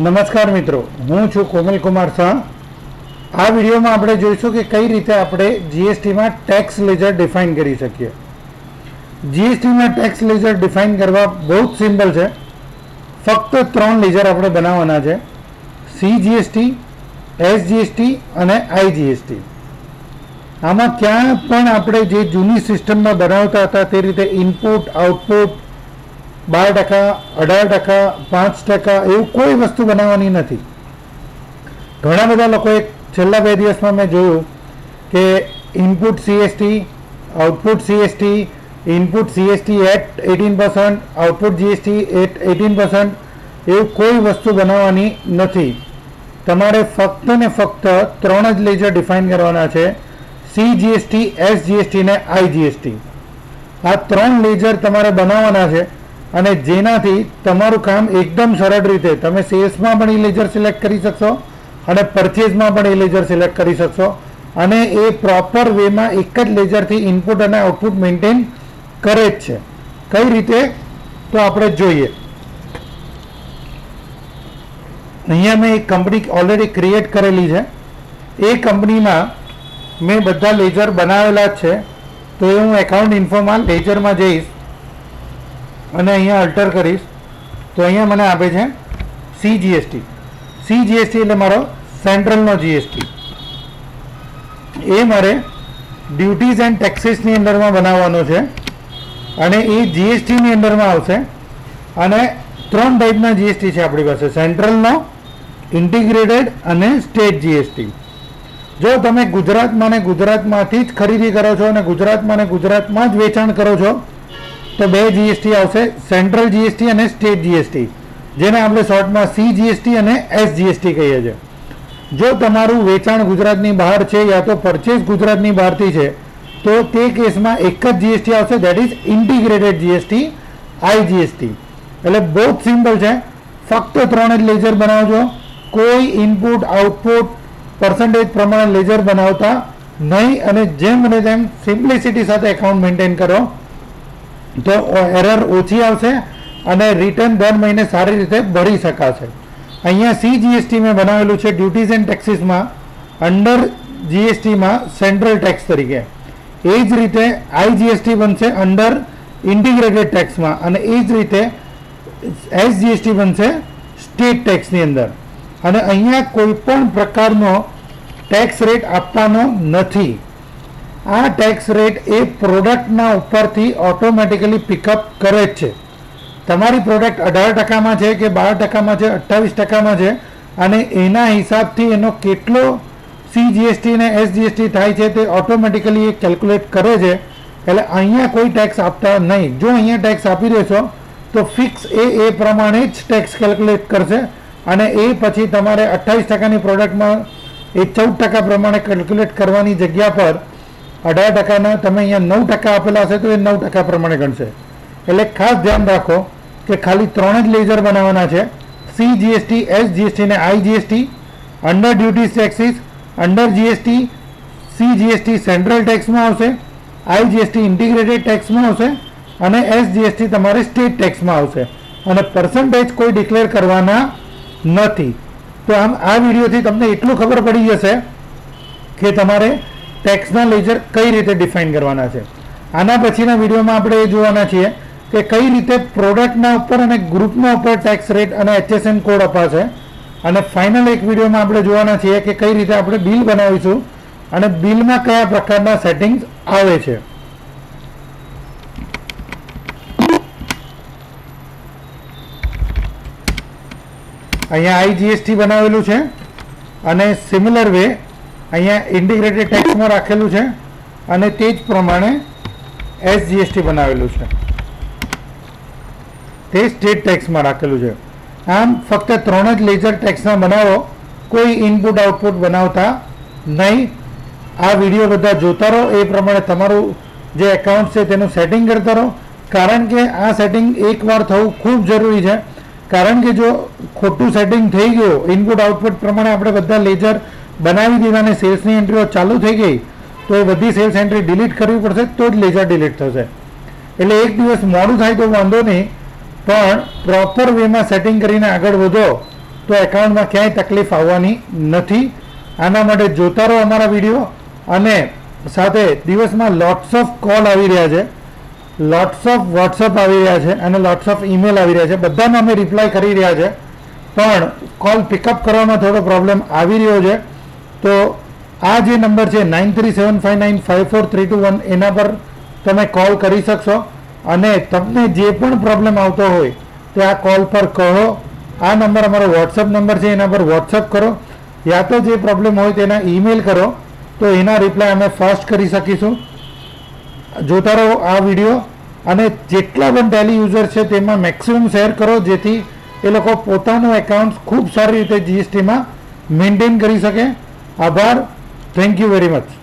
નમસ્કાર મિત્રો, હું છું કોમલ કુમાર શાહ। આ વિડીયોમાં આપણે જોઈશું કે કઈ રીતે આપણે જીએસટીમાં ટેક્સ લેજર ડિફાઇન કરી શકીએ। જીએસટીમાં ટેક્સ લેજર ડિફાઇન કરવા બહુ જ સિમ્પલ છે। ફક્ત 3 લેજર આપણે બનાવવાના છે, સીજીએસટી, એસજીએસટી અને આઈજીએસટી। આમાં ક્યાં પણ આપણે જે જૂની સિસ્ટમમાં બનાવતા હતા તે રીતે ઇનપુટ આઉટપુટ 12%, 18%, 5% એવું કોઈ વસ્તુ બનાવવાની નથી। ઘણા બધા લોકોએ છેલ્લા 2 દિવસમાં મેં જોયું કે input CST, output CST, input CST at 18%, output GST at 18%, એવું કોઈ વસ્તુ બનાવવાની નથી। તમારે ફક્ત ને ફક્ત 3 જ લેજર ડિફાઇન કરવાના છે, સીજીએસટી, એસજીએસટી ને આઈજીએસટી। આ 3 લેજર તમારે બનાવવાના છે અને જેનાથી તમારું કામ એકદમ સરળ રીતે તમે સેલ્સમાં પણ એ લેજર સિલેક્ટ કરી શકશો અને પરચેઝમાં પણ એ લેજર સિલેક્ટ કરી શકશો અને એ પ્રોપર વેમાં એક જ લેજરથી ઇનપુટ અને આઉટપુટ મેન્ટેન કરે જ છે। કઈ રીતે તો આપણે જોઈએ। અહીંયા મેં એક કંપની ઓલરેડી ક્રિએટ કરેલી છે, એ કંપનીમાં મેં બધા લેજર બનાવેલા જ છે। તો એ હું એકાઉન્ટ ઇન્ફોમાં લેજરમાં જઈશ અને અહીંયા અલ્ટર કરીશ તો અહીંયા મને આપે છે સીજીએસટી। સીજીએસટી એટલે મારો સેન્ટ્રલનો જીએસટી, એ મારે ડ્યુટીઝ એન્ડ ટેક્સીસની અંદરમાં બનાવવાનો છે અને એ જીએસટીની અંદરમાં આવશે। અને 3 ટાઈપના જીએસટી છે આપણી પાસે, સેન્ટ્રલનો, ઇન્ટિગ્રેટેડ અને સ્ટેટ જીએસટી। જો તમે ગુજરાતમાં ને ગુજરાતમાંથી જ ખરીદી કરો છો અને ગુજરાતમાં ને ગુજરાતમાં જ વેચાણ કરો છો તો 2 જીએસટી આવશે, સેન્ટ્રલ જીએસટી અને સ્ટેટ જીએસટી, જેને આપણે શોર્ટમાં સીજીએસટી અને એસજીએસટી કહીએ છીએ। જો તમારું વેચાણ ગુજરાતની બહાર છે યા તો પરચેસ ગુજરાતની બહારથી છે તો તે કેસમાં એક જ જીએસટી આવશે, that is integrated GST, IGST. એટલે બહુ જ સિમ્પલ છે, ફક્ત 3 જ લેજર બનાવજો, કોઈ ઇનપુટ આઉટપુટ પર્સન્ટેજ પ્રમાણે લેજર બનાવતા નહીં અને જેમ બને તેમ સિમ્પ્લિસિટી સાથે એકાઉન્ટ મેન્ટેન કરો તો એરર ઓછી આવશે અને રિટર્ન દર મહિને સારી રીતે ભરી શકાશે। અહીંયા સીજીએસટી મેં બનાવેલું છે ડ્યુટીઝ એન્ડ ટેક્સીસમાં, અંડર જીએસટીમાં સેન્ટ્રલ ટેક્સ તરીકે, એ જ રીતે આઈજીએસટી બનશે અંડર ઇન્ટિગ્રેટેડ ટેક્સમાં અને એ જ રીતે એસજીએસટી બનશે સ્ટેટ ટેક્સની અંદર। અને અહીંયા કોઈ પણ પ્રકારનો ટેક્સ રેટ આપવાનો નથી। આ ટેક્સ રેટ એ પ્રોડક્ટના ઉપરથી ઓટોમેટિકલી પિકઅપ કરે જ છે। તમારી પ્રોડક્ટ 18%માં છે કે 12%માં છે, 28%માં છે અને એના હિસાબથી એનો કેટલો સીજીએસટી અને એસજીએસટી થાય છે તે ઓટોમેટિકલી એ કેલ્ક્યુલેટ કરે છે। એટલે અહીંયા કોઈ ટેક્સ આપતા નહીં। જો અહીંયા ટેક્સ આપી દેશો તો ફિક્સ એ પ્રમાણે જ ટેક્સ કેલ્ક્યુલેટ કરશે અને એ પછી તમારે 28%ની પ્રોડક્ટમાં એ 14% પ્રમાણે કેલ્ક્યુલેટ કરવાની જગ્યા પર 18%ના તમે અહીંયા 9% આપેલા હશે તો એ 9% પ્રમાણે ગણશે। એટલે ખાસ ધ્યાન રાખો કે ખાલી 3 જ લેજર બનાવવાના છે, સીજીએસટી, એસજીએસટી અને IGST, under duties taxes, under GST, CGST central ટેક્સમાં આવશે, આઈજીએસટી ઇન્ટિગ્રેટેડ ટેક્સમાં આવશે અને એસજીએસટી તમારે સ્ટેટ ટેક્સમાં આવશે અને પર્સન્ટેજ કોઈ ડિક્લેર કરવાના નથી। તો આમ આ વિડીયોથી તમને એટલું ખબર પડી જશે કે તમારે ટેક્સના લેજર કઈ રીતે ડિફાઇન કરવાના છે। આના પછીના વિડીયોમાં આપણે એ જોવાના છીએ કે કઈ રીતે પ્રોડક્ટના ઉપર અને ગ્રુપના ઉપર ટેક્સ રેટ અને એચએસએન કોડ અપાશે અને ફાઇનલ એક વિડીયોમાં આપણે જોવાના છીએ કે કઈ રીતે આપણે બિલ બનાવીશું અને બિલમાં કયા પ્રકારના સેટિંગ્સ આવે છે। અહીંયા આઈજીએસટી બનાવેલું છે અને સિમિલર વે અહીંયા ઇન્ટિગ્રેટેડ ટેક્સમાં રાખેલું છે અને તે જ પ્રમાણે એસજીએસટી બનાવેલું છે, તે સ્ટેટ ટેક્સમાં રાખેલું છે। આમ ફક્ત 3 જ લેજર ટેક્સના બનાવો, કોઈ ઇનપુટ આઉટપુટ બનાવતા નહીં। આ વિડીયો બધા જોતા રહો, એ પ્રમાણે તમારું જે એકાઉન્ટ છે તેનું સેટિંગ કરતા રહો, કારણ કે આ સેટિંગ એકવાર થવું ખૂબ જરૂરી છે। કારણ કે જો ખોટું સેટિંગ થઈ ગયું, ઇનપુટ આઉટપુટ પ્રમાણે આપણે બધા લેજર બનાવી દીધા અને સેલ્સની એન્ટ્રીઓ ચાલુ થઈ ગઈ તો એ બધી સેલ્સ એન્ટ્રી ડિલીટ કરવી પડશે તો જ લેજર ડિલીટ થશે। એટલે એક દિવસ મોડું થાય તો વાંધો નહીં, પણ પ્રોપર વેમાં સેટિંગ કરીને આગળ વધો તો એકાઉન્ટમાં ક્યાંય તકલીફ આવવાની નથી. આના માટે જોતા રહો અમારા વિડીયો, અને સાથે દિવસમાં લોટ્સ ઓફ કોલ આવી રહ્યા છે, લોટ્સ ઓફ વોટ્સઅપ આવી રહ્યા છે અને લોટ્સ ઓફ ઈમેલ આવી રહ્યા છે. બધાને અમે રિપ્લાય કરી રહ્યા છે, પણ કોલ પિકઅપ કરવામાં થોડો પ્રોબ્લેમ આવી રહ્યો છે. તો આ જે નંબર છે 9375954321 એના પર તમે કોલ કરી શકશો, અને તમને જે પણ પ્રોબ્લેમ આવતો હોય તે આ કોલ પર કહો. આ નંબર અમારો વોટ્સઅપ નંબર છે, એના પર વોટ્સઅપ કરો, યા તો જે પ્રોબ્લેમ હોય તેના ઈમેલ કરો, તો એના રિપ્લાય અમે ફાસ્ટ કરી શકીશું. જોતા રહો આ વિડીયો, અને જેટલા પણ ટેલી યુઝર છે તેમાં મેક્સિમમ શેર કરો, જેથી એ લોકો પોતાનું એકાઉન્ટ ખૂબ સારી રીતે જીએસટીમાં મેન્ટેન કરી શકે. આભાર. Thank you very much.